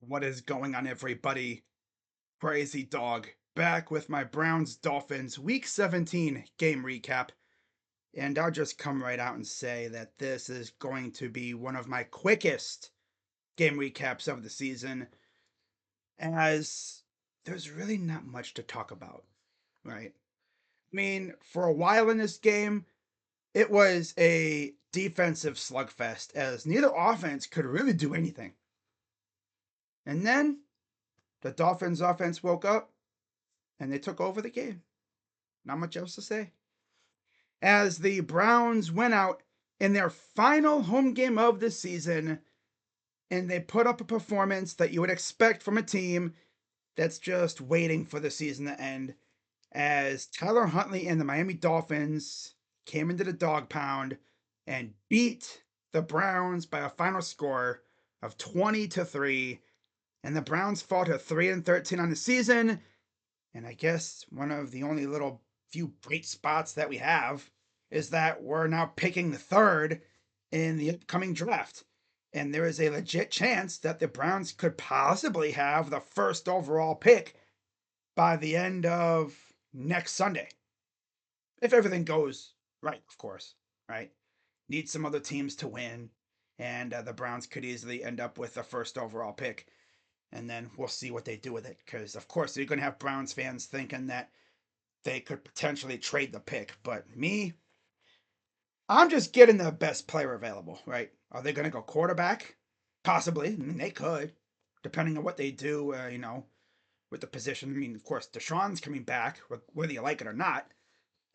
What is going on, everybody? Crazy Dog back with my Browns Dolphins Week 17 game recap. And I'll just come right out and say that this is going to be one of my quickest game recaps of the season, as there's really not much to talk about, right? I mean, for a while in this game, it was a defensive slugfest as neither offense could really do anything. And then the Dolphins offense woke up and they took over the game. Not much else to say. As the Browns went out in their final home game of the season, and they put up a performance that you would expect from a team that's just waiting for the season to end. As Tyler Huntley and the Miami Dolphins came into the dog pound and beat the Browns by a final score of 20-3. And the Browns fall to 3-13 on the season. And I guess one of the only little few bright spots that we have is that we're now picking the third in the upcoming draft. And there is a legit chance that the Browns could possibly have the first overall pick by the end of next Sunday. If everything goes right, of course, right? Need some other teams to win, and the Browns could easily end up with the first overall pick. And then we'll see what they do with it. Because, of course, you're going to have Browns fans thinking that they could potentially trade the pick. But me, I'm just getting the best player available, right? Are they going to go quarterback? Possibly. I mean, they could, depending on what they do, with the position. I mean, of course, Deshaun's coming back, whether you like it or not.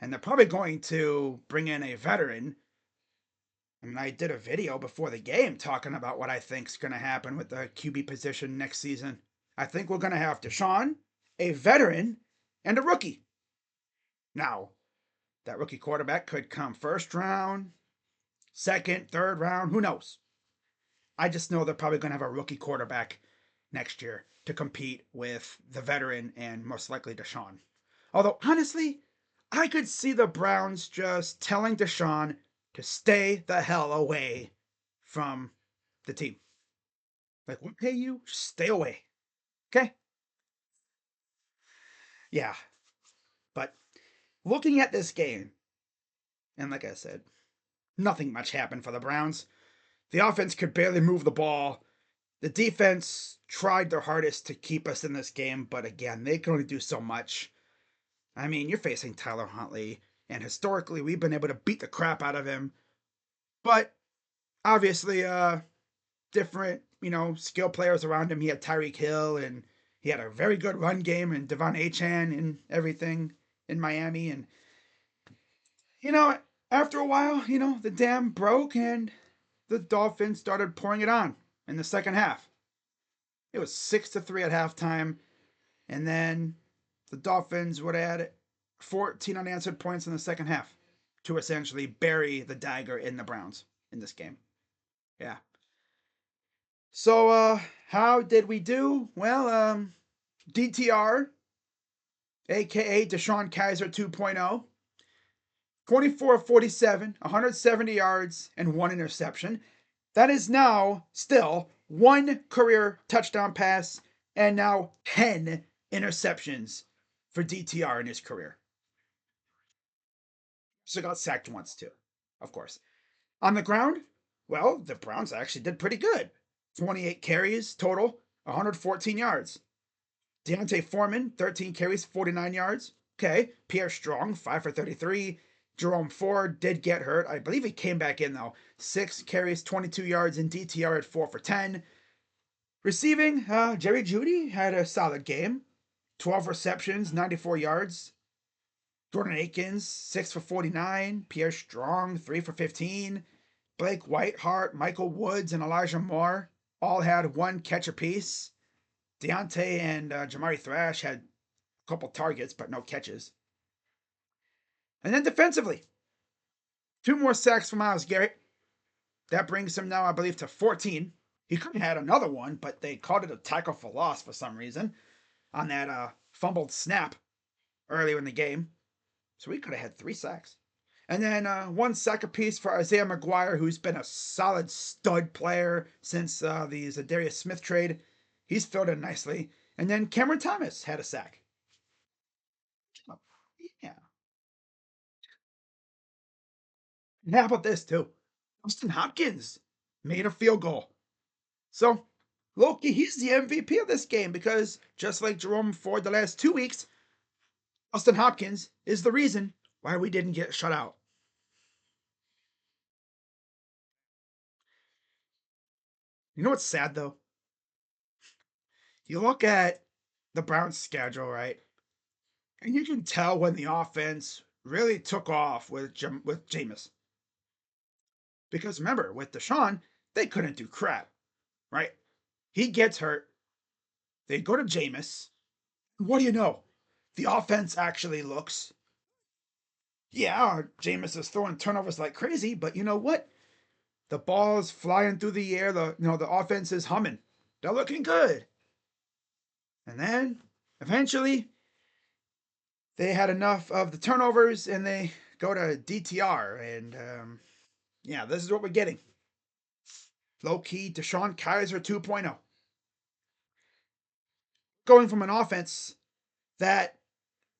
And they're probably going to bring in a veteran. And I did a video before the game talking about what I think's going to happen with the QB position next season. I think we're going to have Deshaun, a veteran, and a rookie. Now, that rookie quarterback could come first round, second, third round, who knows? I just know they're probably going to have a rookie quarterback next year to compete with the veteran and most likely Deshaun. Although, honestly, I could see the Browns just telling Deshaun to stay the hell away from the team. Like, we'll pay you, stay away. Okay? Yeah. But looking at this game, and like I said, nothing much happened for the Browns. The offense could barely move the ball. The defense tried their hardest to keep us in this game, but again, they can only do so much. I mean, you're facing Tyler Huntley, and historically, we've been able to beat the crap out of him. But obviously, different, skill players around him. He had Tyreek Hill, and he had a very good run game, and Devon Achan and everything in Miami. And, you know, after a while, the dam broke, and the Dolphins started pouring it on in the second half. It was 6-3 at halftime, and then the Dolphins would add 14 unanswered points in the second half to essentially bury the dagger in the Browns in this game. Yeah. So, how did we do? Well, DTR, aka Deshaun Kaiser 2.0, 24 of 47, 170 yards, and one interception. That is now still one career touchdown pass and now 10 interceptions for DTR in his career. So got sacked once too, of course. On the ground, well, the Browns actually did pretty good. 28 carries total, 114 yards. Deontay Foreman, 13 carries, 49 yards. Okay. Pierre Strong, 5 for 33. Jerome Ford did get hurt. I believe he came back in, though. 6 carries, 22 yards, and DTR at 4 for 10. Receiving, Jerry Jeudy had a solid game. 12 receptions, 94 yards. Jordan Akins, 6 for 49. Pierre Strong, 3 for 15. Blake Whitehart, Michael Woods, and Elijah Moore all had one catch apiece. Deontay and Jamari Thrash had a couple targets, but no catches. And then defensively, 2 more sacks for Myles Garrett. That brings him now, I believe, to 14. He could have had another one, but they called it a tackle for loss for some reason on that fumbled snap earlier in the game. So he could have had 3 sacks. And then 1 sack apiece for Isaiah McGuire, who's been a solid stud player since the Zadarius Smith trade. He's filled in nicely. And then Cameron Thomas had a sack. Oh, yeah. And how about this, too? Austin Hopkins made a field goal. So, Loki, he's the MVP of this game because just like Jerome Ford the last 2 weeks, Austin Hopkins is the reason why we didn't get shut out. You know what's sad, though? You look at the Browns' schedule, right? And you can tell when the offense really took off with Jameis. Because remember, with Deshaun, they couldn't do crap, right? He gets hurt. They go to Jameis. What do you know? The offense actually looks, yeah, Jameis is throwing turnovers like crazy, but you know what? The ball's flying through the air. The offense is humming. They're looking good. And then eventually they had enough of the turnovers and they go to DTR. And yeah, this is what we're getting. Low key Deshaun Kaiser 2.0. Going from an offense that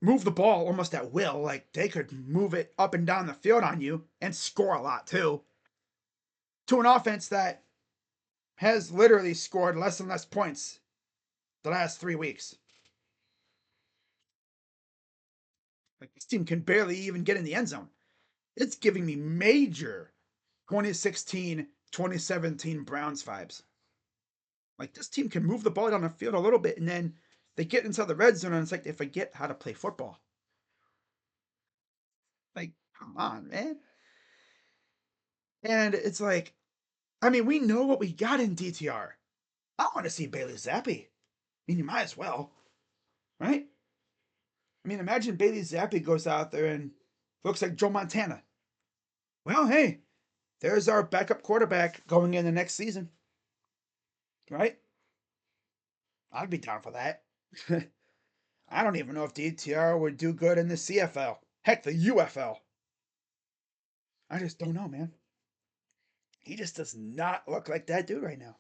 moved the ball almost at will, like they could move it up and down the field on you and score a lot too, to an offense that has literally scored less and less points the last 3 weeks. Like this team can barely even get in the end zone. It's giving me major 2016, 2017 Browns vibes. Like this team can move the ball down the field a little bit and then they get inside the red zone and it's like they forget how to play football. Like, come on, man. And it's like, I mean, we know what we got in DTR. I want to see Bailey Zappi. I mean, you might as well, right? I mean, imagine Bailey Zappi goes out there and looks like Joe Montana. Well, hey, there's our backup quarterback going in the next season, right? I'd be down for that. I don't even know if DTR would do good in the CFL. Heck, the UFL. I just don't know, man. He just does not look like that dude right now.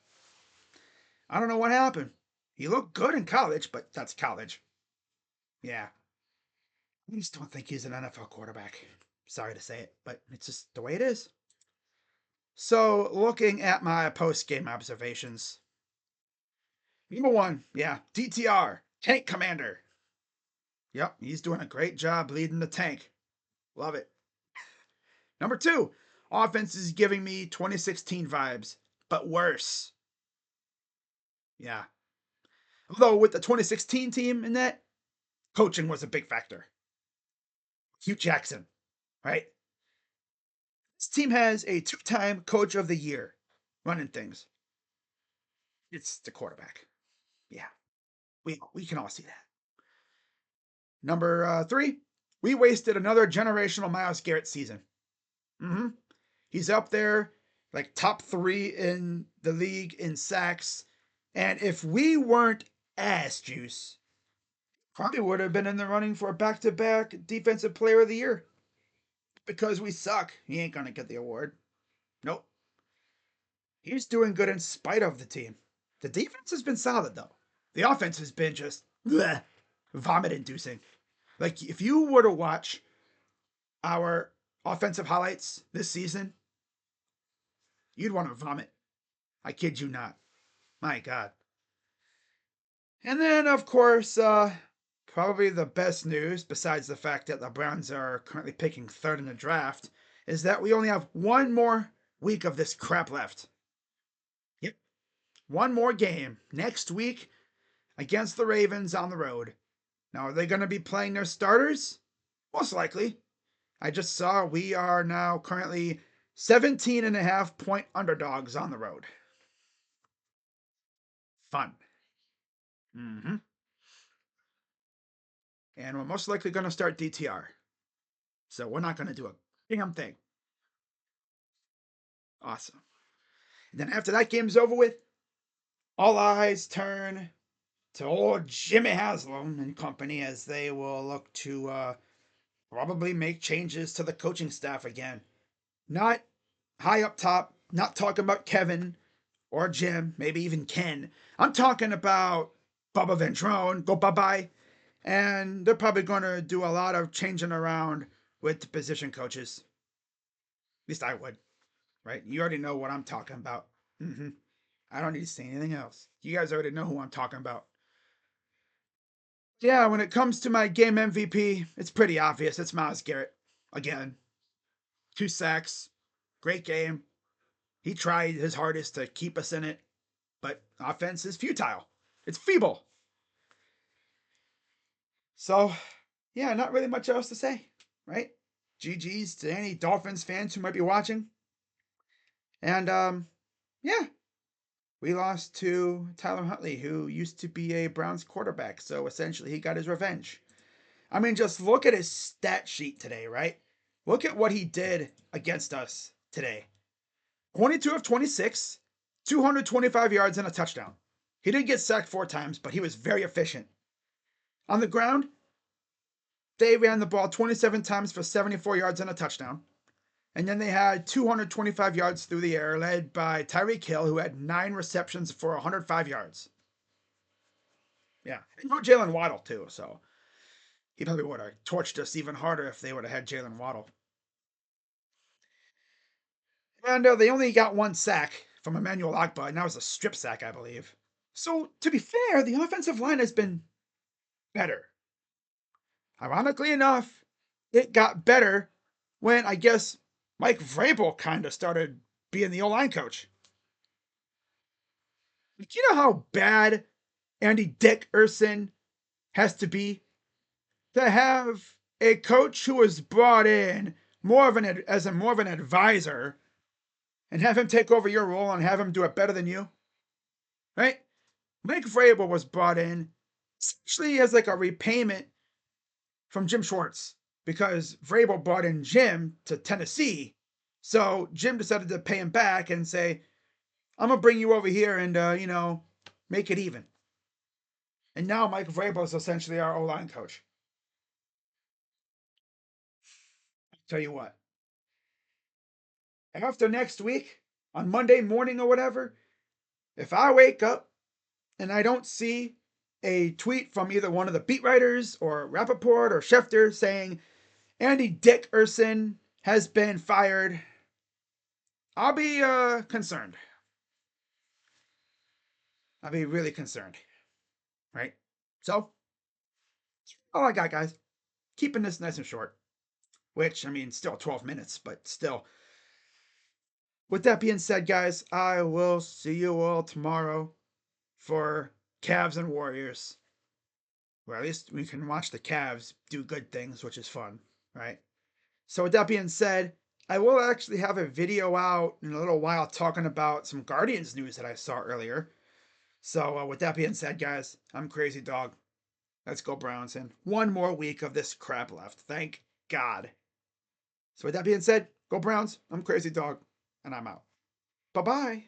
I don't know what happened. He looked good in college, but that's college. Yeah. I just don't think he's an NFL quarterback. Sorry to say it, but it's just the way it is. So, looking at my post game observations, number one, yeah, DTR, Tank Commander. Yep, he's doing a great job leading the tank. Love it. Number two, offense is giving me 2016 vibes, but worse. Yeah. Although with the 2016 team in that, coaching was a big factor. Hugh Jackson, right? This team has a two-time coach of the year running things. It's the quarterback. Yeah, we can all see that. Number three, we wasted another generational Myles Garrett season. Mm-hmm. He's up there, like top three in the league in sacks. And if we weren't ass juice, probably would have been in the running for a back-to-back defensive player of the year. Because we suck, he ain't gonna get the award. Nope. He's doing good in spite of the team. The defense has been solid though. The offense has been just bleh, vomit inducing. Like if you were to watch our offensive highlights this season, you'd want to vomit. I kid you not. My God. And then, of course, probably the best news, besides the fact that the Browns are currently picking third in the draft, is that we only have one more week of this crap left. Yep. One more game next week against the Ravens on the road. Now, are they going to be playing their starters? Most likely. I just saw we are now currently 17.5 point underdogs on the road. Fun. Mm-hmm. And we're most likely going to start DTR. So we're not going to do a damn thing. Awesome. And then after that game's over with, all eyes turn to old Jimmy Haslam and company as they will look to probably make changes to the coaching staff again. Not high up top, not talking about Kevin or Jim, maybe even Ken. I'm talking about Bubba Ventrone, go bye-bye. And they're probably going to do a lot of changing around with the position coaches. At least I would, right? You already know what I'm talking about. I don't need to say anything else. You guys already know who I'm talking about. Yeah, when it comes to my game MVP, it's pretty obvious. It's Myles Garrett. Again, 2 sacks, great game. He tried his hardest to keep us in it, but offense is futile. It's feeble. So, yeah, not really much else to say, right? GG's to any Dolphins fans who might be watching. And yeah, we lost to Tyler Huntley, who used to be a Browns quarterback. So essentially, he got his revenge. I mean, just look at his stat sheet today, right? Look at what he did against us today. 22 of 26, 225 yards and a touchdown. He didn't get sacked 4 times, but he was very efficient. On the ground, they ran the ball 27 times for 74 yards and a touchdown. And then they had 225 yards through the air, led by Tyreek Hill, who had 9 receptions for 105 yards. Yeah, and no Jalen Waddle, too. So he probably would have torched us even harder if they would have had Jalen Waddle. And they only got 1 sack from Emmanuel Ogbah, and that was a strip sack, I believe. So, to be fair, the offensive line has been better. Ironically enough, it got better when I guess Mike Vrabel kind of started being the O-line coach. Do you know how bad Andy Dickerson has to be to have a coach who was brought in more of an advisor and have him take over your role and have him do it better than you? Right? Mike Vrabel was brought in essentially as like a repayment from Jim Schwartz because Vrabel brought in Jim to Tennessee. So Jim decided to pay him back and say, I'm going to bring you over here and, make it even. And now Mike Vrabel is essentially our O-line coach. I'll tell you what, after next week, on Monday morning or whatever, if I wake up and I don't see a tweet from either one of the beat writers or Rappaport or Schefter saying Andy Dickerson has been fired, I'll be concerned. I'll be really concerned. Right? So, all I got, guys. Keeping this nice and short. Which, I mean, still 12 minutes, but still. With that being said, guys, I will see you all tomorrow for Cavs and Warriors. Or at least we can watch the Cavs do good things, which is fun, right? So with that being said, I will actually have a video out in a little while talking about some Guardians news that I saw earlier. So with that being said, guys, I'm Crazy Dog. Let's go Browns, and one more week of this crap left. Thank God. So with that being said, go Browns. I'm Crazy Dog, and I'm out. Bye-bye.